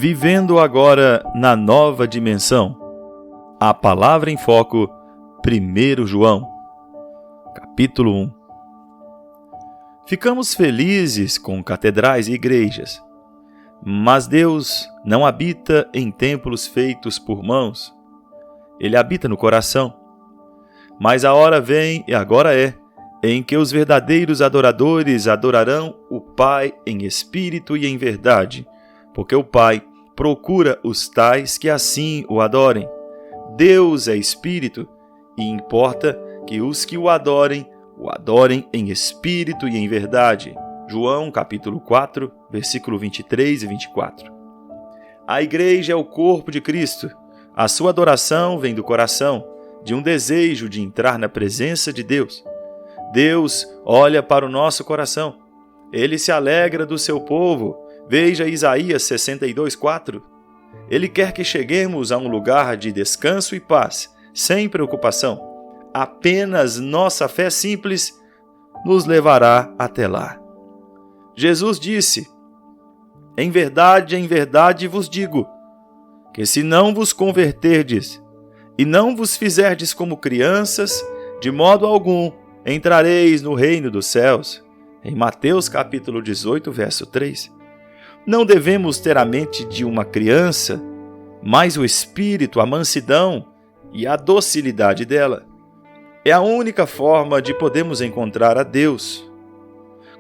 Vivendo agora na nova dimensão. A palavra em foco, 1 João, capítulo 1. Ficamos felizes com catedrais e igrejas, mas Deus não habita em templos feitos por mãos. Ele habita no coração. Mas a hora vem, e agora é, em que os verdadeiros adoradores adorarão o Pai em espírito e em verdade, porque o Pai procura os tais que assim o adorem. Deus é espírito, e importa que os que o adorem em espírito e em verdade. João capítulo 4, versículo 23 e 24. A igreja é o corpo de Cristo. A sua adoração vem do coração, de um desejo de entrar na presença de Deus. Deus olha para o nosso coração. Ele se alegra do seu povo. Veja Isaías 62:4. Ele quer que cheguemos a um lugar de descanso e paz, sem preocupação. Apenas nossa fé simples nos levará até lá. Jesus disse: em verdade vos digo, que se não vos converterdes e não vos fizerdes como crianças, de modo algum entrareis no reino dos céus. Em Mateus capítulo 18, verso 3. Não devemos ter a mente de uma criança, mas o espírito, a mansidão e a docilidade dela. É a única forma de podermos encontrar a Deus.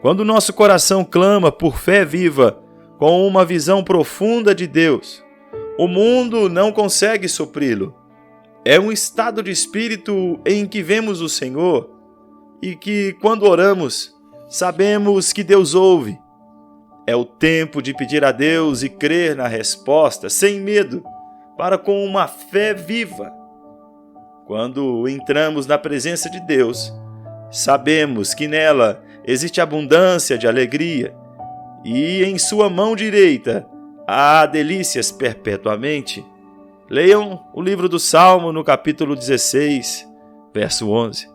Quando nosso coração clama por fé viva, com uma visão profunda de Deus, o mundo não consegue supri-lo. É um estado de espírito em que vemos o Senhor e que, quando oramos, sabemos que Deus ouve. É o tempo de pedir a Deus e crer na resposta, sem medo, para com uma fé viva. Quando entramos na presença de Deus, sabemos que nela existe abundância de alegria e em sua mão direita há delícias perpetuamente. Leiam o livro do Salmo no capítulo 16, verso 11.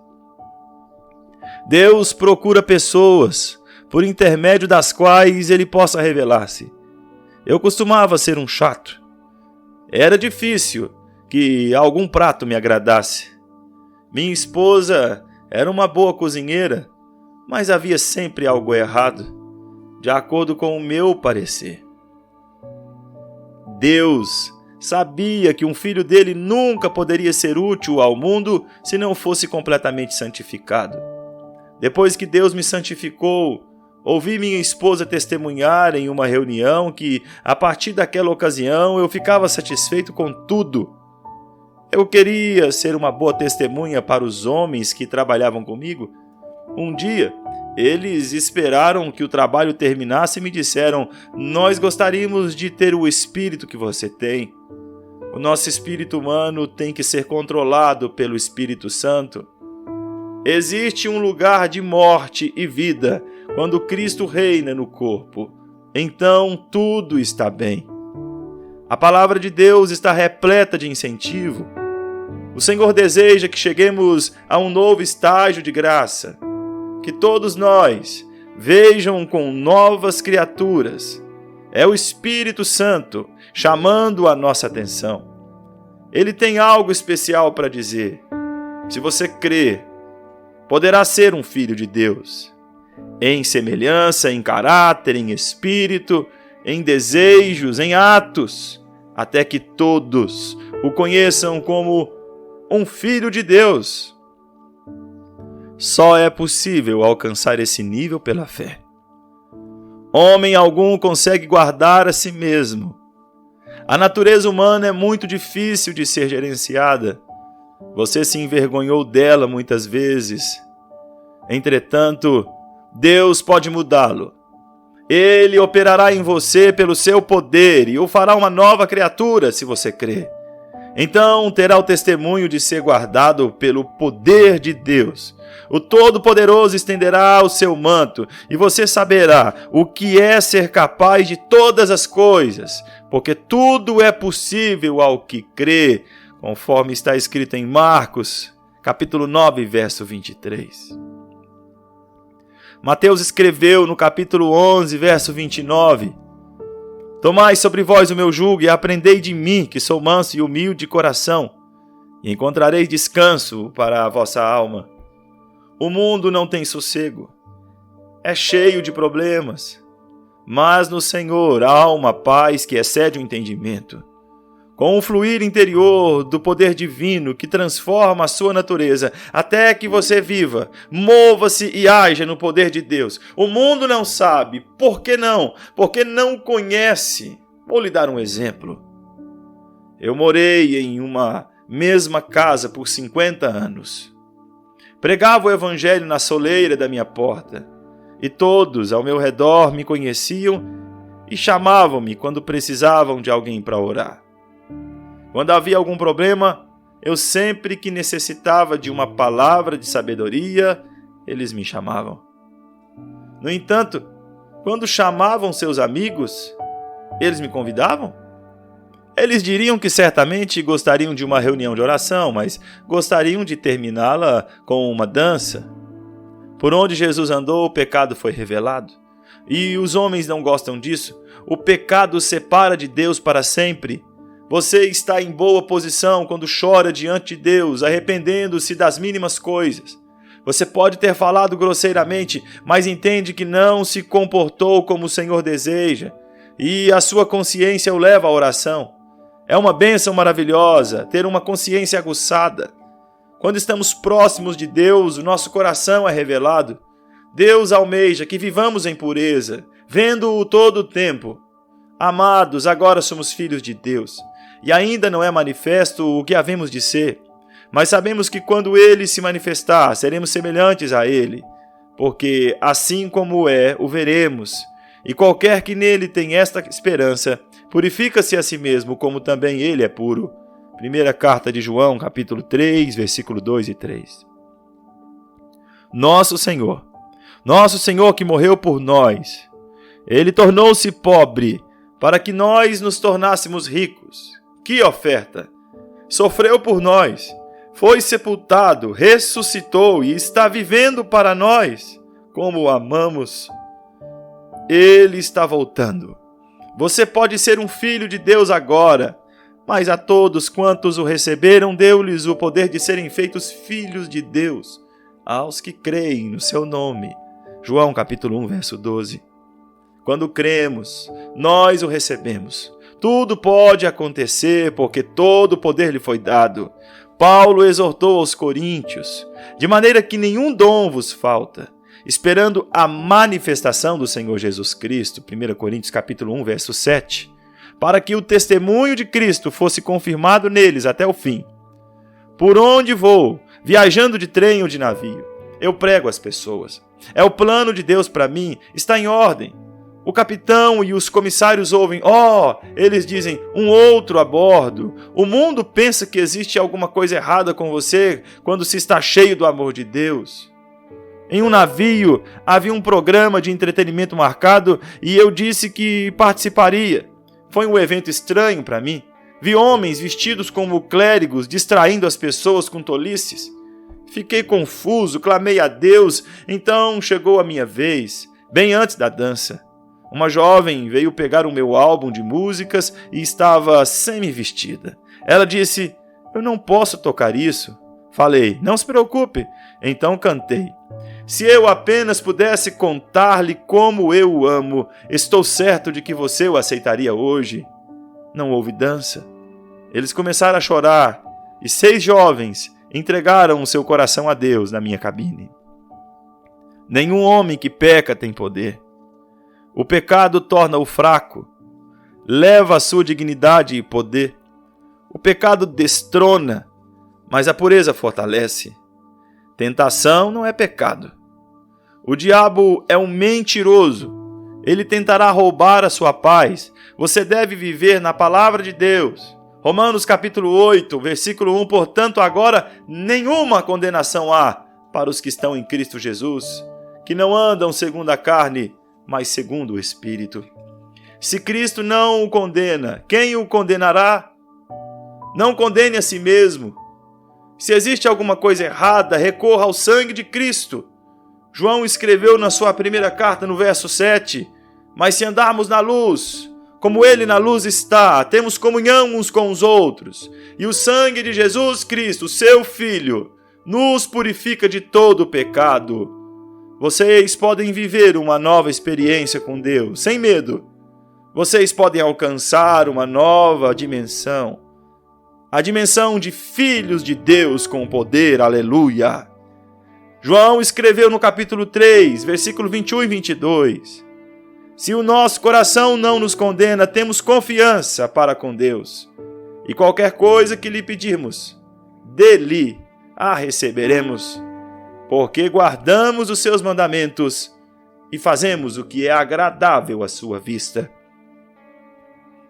Deus procura pessoas por intermédio das quais ele possa revelar-se. Eu costumava ser um chato. Era difícil que algum prato me agradasse. Minha esposa era uma boa cozinheira, mas havia sempre algo errado, de acordo com o meu parecer. Deus sabia que um filho dele nunca poderia ser útil ao mundo se não fosse completamente santificado. Depois que Deus me santificou, ouvi minha esposa testemunhar em uma reunião que, a partir daquela ocasião, eu ficava satisfeito com tudo. Eu queria ser uma boa testemunha para os homens que trabalhavam comigo. Um dia, eles esperaram que o trabalho terminasse e me disseram: nós gostaríamos de ter o espírito que você tem. O nosso espírito humano tem que ser controlado pelo Espírito Santo. Existe um lugar de morte e vida quando Cristo reina no corpo. Então tudo está bem. A palavra de Deus está repleta de incentivo. O Senhor deseja que cheguemos a um novo estágio de graça, que todos nós vejam com novas criaturas. É o Espírito Santo chamando a nossa atenção. Ele tem algo especial para dizer. Se você crer, poderá ser um filho de Deus, em semelhança, em caráter, em espírito, em desejos, em atos, até que todos o conheçam como um filho de Deus. Só é possível alcançar esse nível pela fé. Homem algum consegue guardar a si mesmo. A natureza humana é muito difícil de ser gerenciada. Você se envergonhou dela muitas vezes. Entretanto, Deus pode mudá-lo. Ele operará em você pelo seu poder e o fará uma nova criatura se você crer. Então terá o testemunho de ser guardado pelo poder de Deus. O Todo-Poderoso estenderá o seu manto e você saberá o que é ser capaz de todas as coisas, porque tudo é possível ao que crê, conforme está escrito em Marcos, capítulo 9, verso 23. Mateus escreveu no capítulo 11, verso 29, Tomai sobre vós o meu jugo e aprendei de mim, que sou manso e humilde de coração, e encontrareis descanso para a vossa alma. O mundo não tem sossego, é cheio de problemas, mas no Senhor há uma paz que excede o entendimento. Com o fluir interior do poder divino que transforma a sua natureza, até que você viva, mova-se e haja no poder de Deus. O mundo não sabe. Por que não? Porque não conhece. Vou lhe dar um exemplo. Eu morei em uma mesma casa por 50 anos. Pregava o evangelho na soleira da minha porta, e todos ao meu redor me conheciam e chamavam-me quando precisavam de alguém para orar. Quando havia algum problema, eu sempre que necessitava de uma palavra de sabedoria, eles me chamavam. No entanto, quando chamavam seus amigos, eles me convidavam? Eles diriam que certamente gostariam de uma reunião de oração, mas gostariam de terminá-la com uma dança. Por onde Jesus andou, o pecado foi revelado. E os homens não gostam disso. O pecado os separa de Deus para sempre. Você está em boa posição quando chora diante de Deus, arrependendo-se das mínimas coisas. Você pode ter falado grosseiramente, mas entende que não se comportou como o Senhor deseja, e a sua consciência o leva à oração. É uma bênção maravilhosa ter uma consciência aguçada. Quando estamos próximos de Deus, o nosso coração é revelado. Deus almeja que vivamos em pureza, vendo-o todo o tempo. Amados, agora somos filhos de Deus. E ainda não é manifesto o que havemos de ser, mas sabemos que quando Ele se manifestar, seremos semelhantes a Ele, porque assim como é, o veremos. E qualquer que nele tem esta esperança, purifica-se a si mesmo, como também Ele é puro. Primeira carta de João, capítulo 3, versículo 2 e 3. Nosso Senhor que morreu por nós, Ele tornou-se pobre para que nós nos tornássemos ricos. Que oferta! Sofreu por nós, foi sepultado, ressuscitou e está vivendo para nós. Como o amamos! Ele está voltando. Você pode ser um filho de Deus agora, mas a todos quantos o receberam, deu-lhes o poder de serem feitos filhos de Deus, aos que creem no seu nome. João capítulo 1, verso 12. Quando cremos, nós o recebemos. Tudo pode acontecer porque todo o poder lhe foi dado. Paulo exortou aos coríntios, de maneira que nenhum dom vos falta, esperando a manifestação do Senhor Jesus Cristo, 1 Coríntios capítulo 1, verso 7, para que o testemunho de Cristo fosse confirmado neles até o fim. Por onde vou, viajando de trem ou de navio, eu prego às pessoas. É o plano de Deus para mim, está em ordem. O capitão e os comissários ouvem, eles dizem, um outro a bordo. O mundo pensa que existe alguma coisa errada com você quando se está cheio do amor de Deus. Em um navio havia um programa de entretenimento marcado e eu disse que participaria. Foi um evento estranho para mim. Vi homens vestidos como clérigos distraindo as pessoas com tolices. Fiquei confuso, clamei a Deus, então chegou a minha vez, bem antes da dança. Uma jovem veio pegar o meu álbum de músicas e estava semi-vestida. Ela disse, eu não posso tocar isso. Falei, não se preocupe. Então cantei. Se eu apenas pudesse contar-lhe como eu o amo, estou certo de que você o aceitaria hoje. Não houve dança. Eles começaram a chorar e 6 jovens entregaram o seu coração a Deus na minha cabine. Nenhum homem que peca tem poder. O pecado torna-o fraco, leva a sua dignidade e poder. O pecado destrona, mas a pureza fortalece. Tentação não é pecado. O diabo é um mentiroso. Ele tentará roubar a sua paz. Você deve viver na palavra de Deus. Romanos capítulo 8, versículo 1. Portanto, agora nenhuma condenação há para os que estão em Cristo Jesus, que não andam segundo a carne, mas segundo o Espírito. Se Cristo não o condena, quem o condenará? Não condene a si mesmo. Se existe alguma coisa errada, recorra ao sangue de Cristo. João escreveu na sua primeira carta, no verso 7, mas se andarmos na luz, como Ele na luz está, temos comunhão uns com os outros, e o sangue de Jesus Cristo, seu Filho, nos purifica de todo o pecado. Vocês podem viver uma nova experiência com Deus, sem medo. Vocês podem alcançar uma nova dimensão, a dimensão de filhos de Deus com poder, aleluia. João escreveu no capítulo 3, versículo 21 e 22. Se o nosso coração não nos condena, temos confiança para com Deus. E qualquer coisa que lhe pedirmos, dele a receberemos, porque guardamos os seus mandamentos e fazemos o que é agradável à sua vista.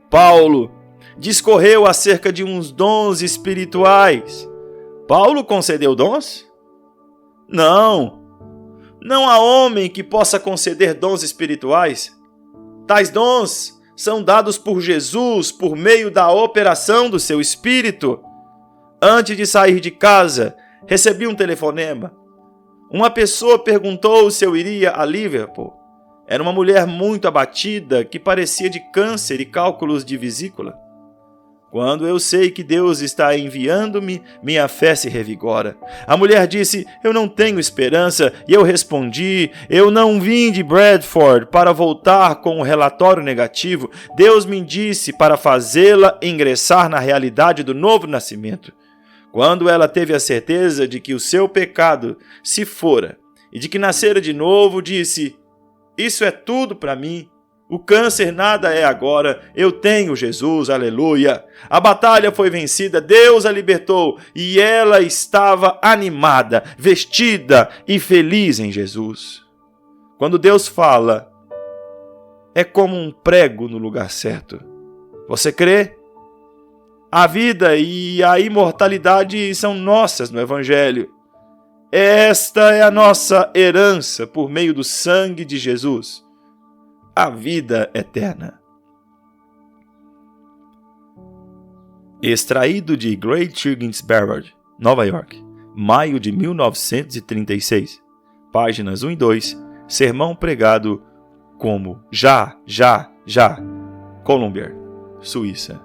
Paulo discorreu acerca de uns dons espirituais. Paulo concedeu dons? Não há homem que possa conceder dons espirituais. Tais dons são dados por Jesus por meio da operação do seu Espírito. Antes de sair de casa, recebi um telefonema. Uma pessoa perguntou se eu iria a Liverpool. Era uma mulher muito abatida que parecia de câncer e cálculos de vesícula. Quando eu sei que Deus está enviando-me, minha fé se revigora. A mulher disse, eu não tenho esperança, e eu respondi, eu não vim de Bradford para voltar com um relatório negativo. Deus me disse para fazê-la ingressar na realidade do novo nascimento. Quando ela teve a certeza de que o seu pecado se fora e de que nascera de novo, disse, isso é tudo para mim. O câncer nada é agora, eu tenho Jesus, aleluia. A batalha foi vencida, Deus a libertou e ela estava animada, vestida e feliz em Jesus. Quando Deus fala, é como um prego no lugar certo. Você crê? A vida e a imortalidade são nossas no Evangelho. Esta é a nossa herança por meio do sangue de Jesus. A vida eterna. Extraído de Great Higgins Barrard, Nova York, maio de 1936, páginas 1 e 2, sermão pregado como Já, Colombier, Suíça.